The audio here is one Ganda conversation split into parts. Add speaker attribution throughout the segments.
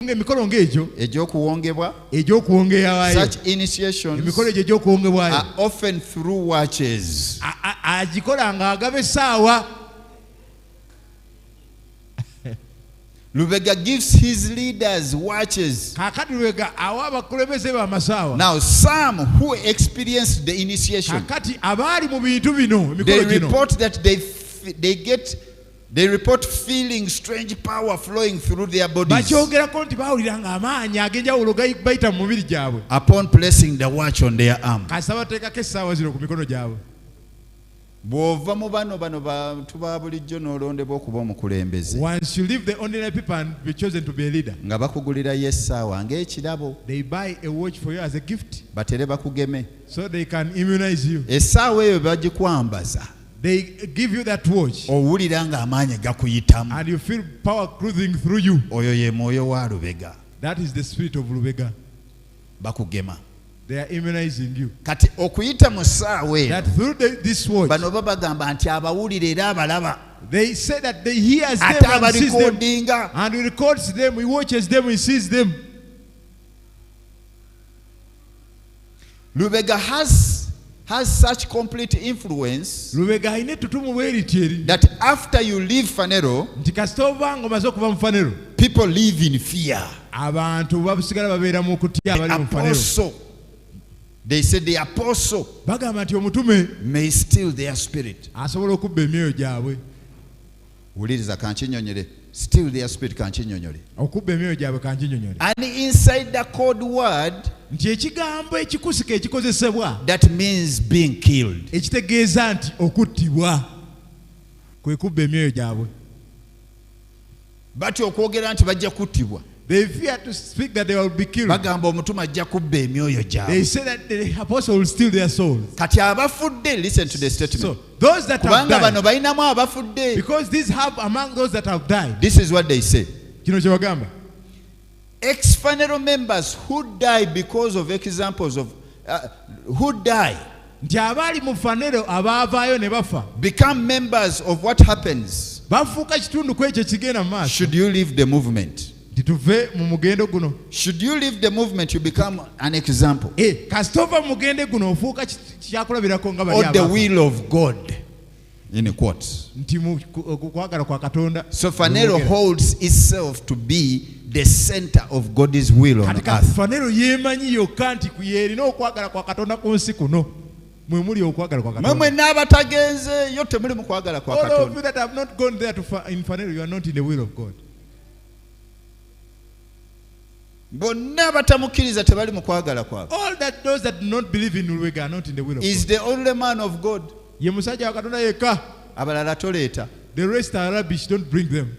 Speaker 1: Such initiations are often through watches. Lubega gives his leaders watches. Now some who experienced the initiation, they report that they report feeling strange power flowing through their bodies upon placing the watch on their arm. Once you leave the ordinary people and be chosen to be a leader, they buy a watch for you as a gift so they can immunize you. They give you that watch and you feel power cruising through you. That is the spirit of Lubega. They are immunizing you. That through this watch, they say that he hears them and sees them, and he records them, he watches them, he sees them. Lubega has such complete influence that after you leave Phaneroo, people live in fear. Apostle, they said the apostle may steal their spirit. Steal their spirit. And inside the code word, that means being killed. But they fear to speak that they will be killed. They say that the apostle will steal their souls. Listen to the statement. So those that have died, because these have among those that have died, this is what they say. Ex-Phaneroo members who die because of examples of who die become members of what happens. Should you leave the movement? Should you leave the movement, you become an example. Or the will of God, in quotes. So Phaneroo holds itself to be the center of God's will on earth. All of you that have not gone there in Phaneroo, you are not in the will of God. All that those that do not believe in Lubega are not in the will of God. Is the only man of God. The rest are rubbish, don't bring them.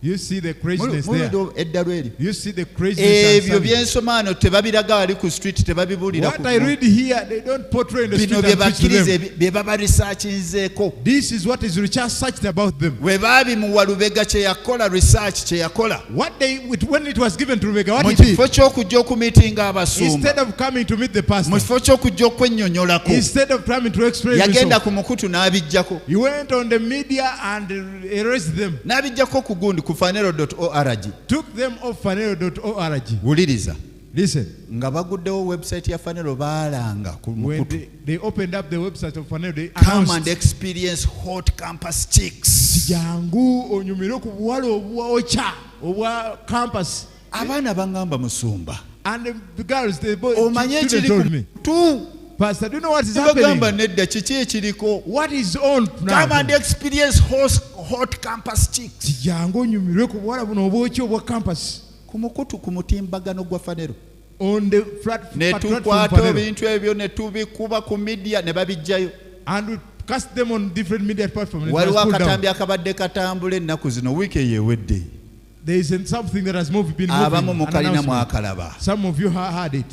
Speaker 1: You see the craziness there. You see the craziness. What I read here, they don't portray in the street and preach to them. This is what is researched about them. What they, when it was given to Lubega, what he did, instead of coming to meet the pastor, instead of coming to explain himself, he went on the media and erased them. Took them off Phaneroo.org. Listen. When they opened up the website of Phaneroo, they announced, come and experience hot campus chicks. And the girls, they both told me, Pastor, do you know what is happening? What is on now? Come and experience hot campus chicks. On the platform, and we cast them on different media platforms.
Speaker 2: There isn't something that has been moving. Some of you heard it.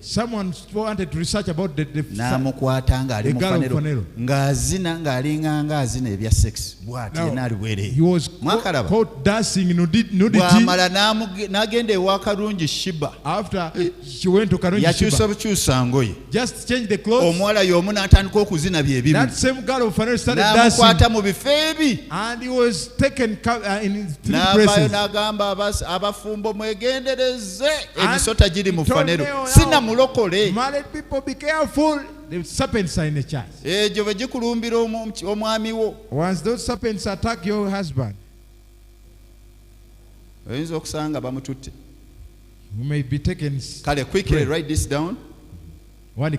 Speaker 2: Someone wanted to research about the girl of Phaneroo. Now, he was caught dancing nudity. After she went to Karungi Shiba, just changed the clothes. That same girl of Phaneroo started dancing. And he was taken in three places. Married people, be careful. The serpents are in the church. Once those serpents attack your husband, you may be taken.
Speaker 1: Quickly write this down.
Speaker 2: I'm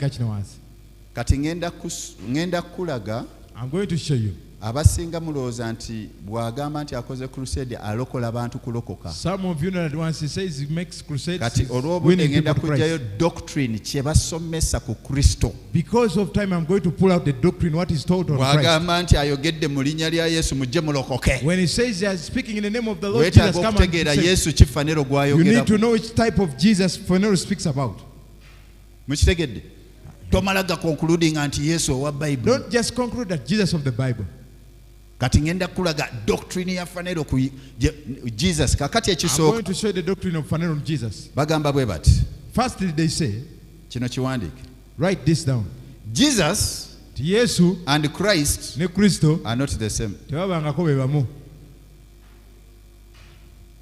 Speaker 2: going to show you.
Speaker 1: Abasinga mulooza nti bw'agamba nti akoze crusade alokola abantu kulokoka.
Speaker 2: Some of you know that once he says he makes crusades,
Speaker 1: kati olw'obudde ngenda kujjayo doctrine kye basomesa ku Kristo.
Speaker 2: Because of time, I'm going to pull out the doctrine, what is taught on Christ.
Speaker 1: Bw'agamba nti ayogedde mu linnya lya Yesu mujje mulokoke.
Speaker 2: When he says he is speaking in the name of the Lord Jesus, come and
Speaker 1: Yesu ki Phaneroo gw'ayogera.
Speaker 2: You need to know which type of Jesus Phaneroo speaks about.
Speaker 1: Mukitegedde. Tomalaga concluding nti Yesu owa Bible.
Speaker 2: Don't just conclude that Jesus of the Bible.
Speaker 1: Kati ngenda kulaga doctrine ya Phaneroo ku Jesus. Kakati ekisooka.
Speaker 2: I'm going to show you the doctrine of Phaneroo on Jesus.
Speaker 1: Bagamba bwe bati.
Speaker 2: Firstly, they say,
Speaker 1: kino kiwandiike.
Speaker 2: Write this down.
Speaker 1: Jesus
Speaker 2: Yesu
Speaker 1: and Christ
Speaker 2: ne Kristo
Speaker 1: are not the same.
Speaker 2: Tebabangako be bamu.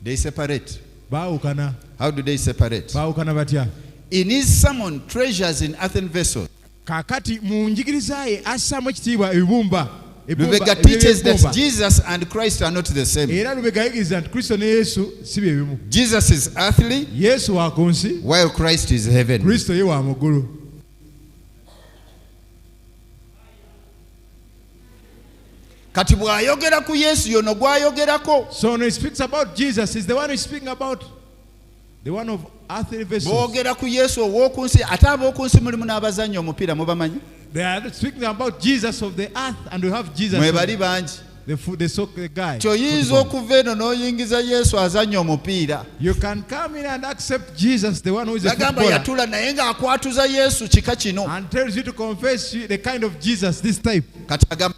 Speaker 1: They separate.
Speaker 2: Baawukana.
Speaker 1: How do they separate?
Speaker 2: Baawukana batya?
Speaker 1: In his sermon, treasures in earthen vessels.
Speaker 2: Kakati mu njigiriza ye assaamu ekitiibwa ebibumba.
Speaker 1: Lubega teaches that Jesus and Christ are not the same. Jesus is earthly, while Christ is heavenly. Kati bw'ayogera ku Yesu yono gw'ayogerako.
Speaker 2: So when he speaks about Jesus, is the one who's speaking about the one of earthly vessels.
Speaker 1: Bw'ogera ku Yesu ow'oku nsi, ate ab'oku nsi mulimu n'abazannya omupiira mubamanyi?
Speaker 2: They are speaking about Jesus of the earth, and we have Jesus.
Speaker 1: Mwebali bangi.
Speaker 2: The guy.
Speaker 1: Kyoyinza okuva eno n'oyingiza Yesu azannya omupiira.
Speaker 2: You can come in and accept Jesus, the one who is a footballer.
Speaker 1: Yagamba yatula naye ng'akwatuza Yesu kika kino.
Speaker 2: And tells you to confess the kind of Jesus, this type.
Speaker 1: Kati agamba.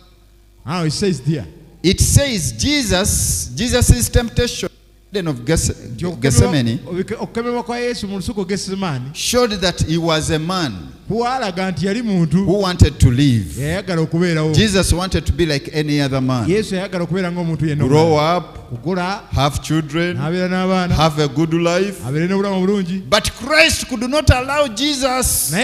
Speaker 2: Now it says there.
Speaker 1: It says Jesus' temptation of Gethsemane showed that he was a man who wanted to live. Jesus wanted to be like any other man. Grow up, have children, have a good life. But Christ could not allow Jesus.
Speaker 2: So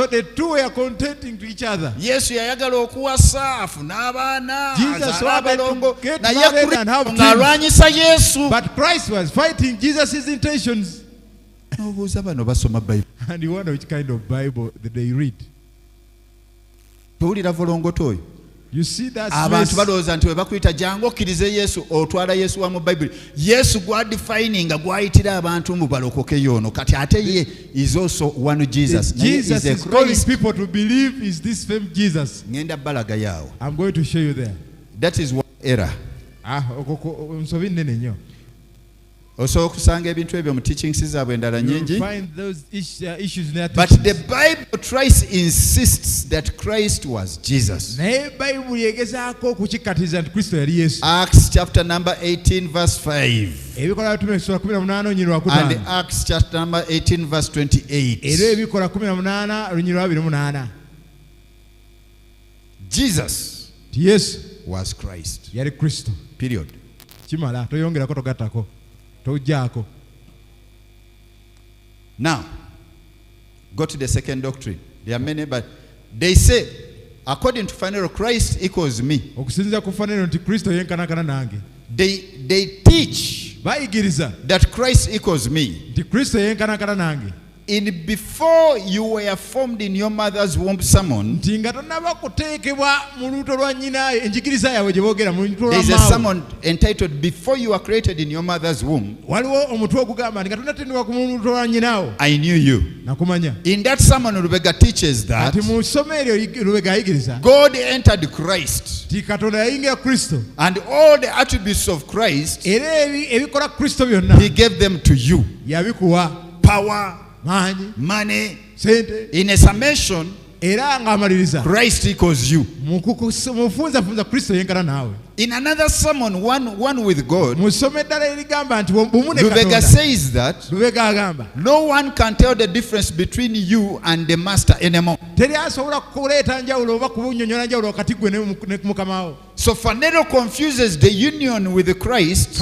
Speaker 2: the two were contending to each other. Jesus wanted to get married and have kids. But Christ was fighting Jesus' intentions. And you wonder which kind of Bible that they read. You see that
Speaker 1: abantu balowooza nti we bakuyita jangu okkirize Yesu otwala Yesu wa mu Bible. Yesu gwadefininga gwayitira abantu mu balokoke yono kati ate ye is also one Jesus.
Speaker 2: Jesus is calling people to believe is this same Jesus.
Speaker 1: Ngenda balaga yawo.
Speaker 2: I'm going to show you there.
Speaker 1: That is one error.
Speaker 2: Nsobi nnene nnyo.
Speaker 1: Osobola okusanga ebintu ebyo mu teachings zaabwe endala nyingi. But the Bible tries insists that Christ was Jesus. Acts chapter number 18 verse 5. And Acts chapter number 18 verse 28. Jesus was Christ. Period. Now, go to the second doctrine. There are many, but they say, according to Phaneroo, Christ equals me. They teach that Christ equals me. in before you were formed in your mother's womb sermon, there's a sermon entitled Before You Were Created in Your Mother's Womb, I Knew You. In that sermon, Rebecca teaches that God entered Christ, and all the attributes of Christ, He gave them to you. Power, money, in a summation, Christ equals you. In another sermon, one with God, Rebecca says that no one can tell the difference between you and the master anymore. So Phaneroo confuses the union with Christ,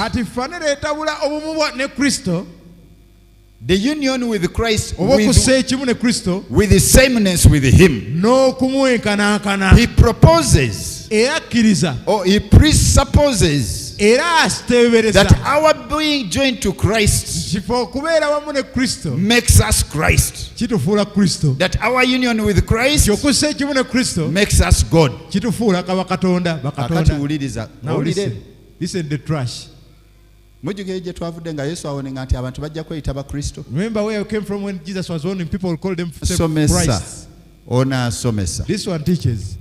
Speaker 1: the union with Christ with the sameness with Him. He proposes, or he presupposes, that our being joined to Christ makes us Christ. That our union with Christ makes us God.
Speaker 2: Now listen the trash.
Speaker 1: Remember
Speaker 2: where you came from when Jesus was warning people call them Christ. This one teaches